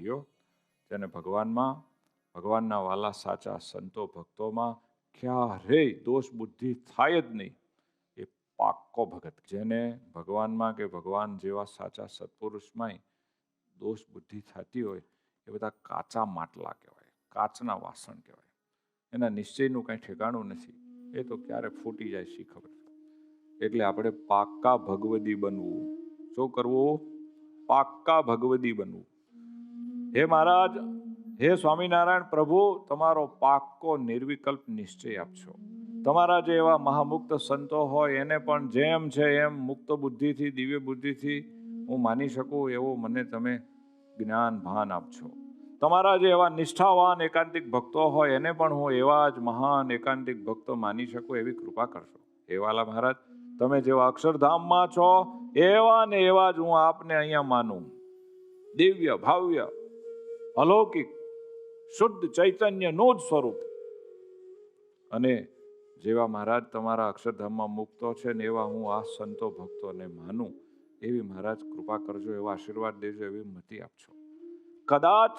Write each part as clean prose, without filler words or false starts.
ભાઈઓ, જેને ભગવાનના વાલા સાચા સંતો ભક્તોમાં ક્યારેય દોષ બુદ્ધિ થાય જ નહીં, એ પાક્કો ભગત. જેને ભગવાનમાં કે ભગવાન જેવા સાચા સત્પુરુષમાંય દોષ બુદ્ધિ થતી હોય એ બધા કાચા માટલા કહેવાય, કાચના વાસણ કહેવાય. એના નિશ્ચયનું કંઈ ઠેકાણું નથી, એ તો ક્યારે ફૂટી જાય શી ખબર. એટલે આપણે પાક્કા ભગવદી બનવું. શું કરવું? પાક્કા ભગવદી બનવું. હે મહારાજ, હે સ્વામિનારાયણ પ્રભુ, તમારો પાક્કો નિર્વિકલ્પ નિશ્ચય આપશો. તમારા જે એવા મહામુક્ત સંતો હોય એને પણ જેમ છે એમ મુક્ત બુદ્ધિથી, દિવ્ય બુદ્ધિથી હું માની શકું એવો મને તમે જ્ઞાન ભાન આપશો. તમારા જે એવા નિષ્ઠાવાન એકાંતિક ભક્તો હોય એને પણ હું એવા જ મહાન એકાંતિક ભક્તો માની શકું એવી કૃપા કરશો. હે વાલા મહારાજ, તમે જેવા અક્ષરધામમાં છો એવા ને એવા જ હું આપને અહીંયા માનું. દિવ્ય ભાવ્ય અલૌકિક શુદ્ધ ચૈતન્યનું જ સ્વરૂપ. અને જેવા મહારાજ તમારા અક્ષરધામમાં મુક્તો છે ને એવા હું આ સંતો ભક્તોને માનું એવી મહારાજ કૃપા કરજો, એવા આશીર્વાદ દેજો, એવી મતિ આપજો. કદાચ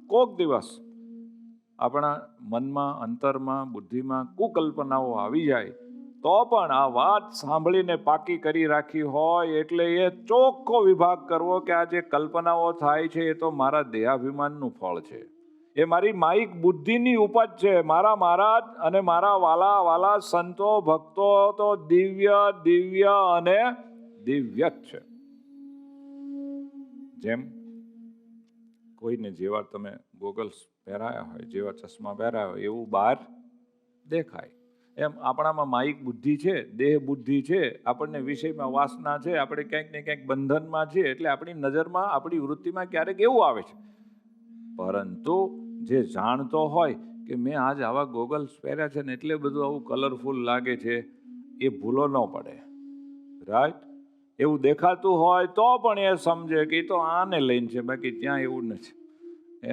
કોક દિવસ આપણા મનમાં, અંતરમાં, બુદ્ધિમાં કુકલ્પનાઓ આવી જાય તો પણ આ વાત સાંભળીને પાકી કરી રાખી હોય એટલે એ ચોખ્ખો વિભાગ કરવો કે આ જે કલ્પનાઓ થાય છે એ તો મારા દેહાભિમાનનું ફળ છે, એ મારી માઇક બુદ્ધિની ઉપજ છે. મારા મહારાજ અને મારા વાલા સંતો ભક્તો તો દિવ્ય દિવ્ય અને દિવ્ય જ છે. જેમ કોઈને જેવા તમે ગોગલ્સ પહેરાયા હોય, જેવા ચશ્મા પહેરાયા હોય એવું બહાર દેખાય, એમ આપણામાં માઇક બુદ્ધિ છે, દેહ બુદ્ધિ છે, આપણને વિષયમાં વાસના છે, આપણે ક્યાંક ને ક્યાંક બંધનમાં છે. એટલે આપણી નજરમાં, આપણી વૃત્તિમાં ક્યારેક એવું આવે છે. પરંતુ જે જાણતો હોય કે મેં આજ આવા ગોગલ્સ પહેર્યા છે ને એટલે બધું આવું કલરફુલ લાગે છે, એ ભૂલો ન પડે. રાઈટ? એવું દેખાતું હોય તો પણ એ સમજે કે એ તો આને લઈને છે, બાકી ત્યાં એવું નથી.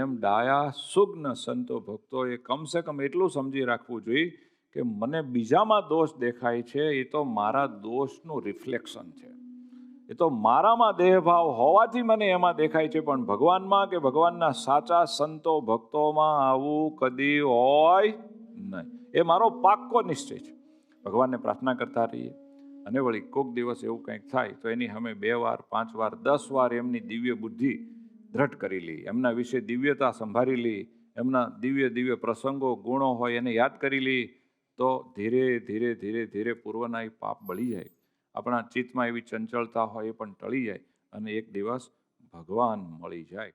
એમ ડાયા સુગ્ન સંતો ભક્તોએ કમસે કમ એટલું સમજી રાખવું જોઈએ કે મને બીજામાં દોષ દેખાય છે એ તો મારા દોષનું રિફ્લેક્શન છે, એ તો મારામાં દેહભાવ હોવાથી મને એમાં દેખાય છે, પણ ભગવાનમાં કે ભગવાનના સાચા સંતો ભક્તોમાં આવું કદી હોય નહીં. એ મારો પાક્કો નિશ્ચય છે. ભગવાનને પ્રાર્થના કરતા રહીએ અને વળી કોઈક દિવસ એવું કંઈક થાય તો એની સામે 2 વાર 5 વાર 10 વાર એમની દિવ્ય બુદ્ધિ દ્રઢ કરી લઈએ, એમના વિશે દિવ્યતા સંભાળી લઈએ, એમના દિવ્ય દિવ્ય પ્રસંગો ગુણો હોય એને યાદ કરી લઈએ તો ધીરે ધીરે ધીરે ધીરે પૂર્વના એ પાપ બળી જાય, આપણા ચિત્તમાં એવી ચંચળતા હોય એ પણ ટળી જાય અને એક દિવસ ભગવાન મળી જાય.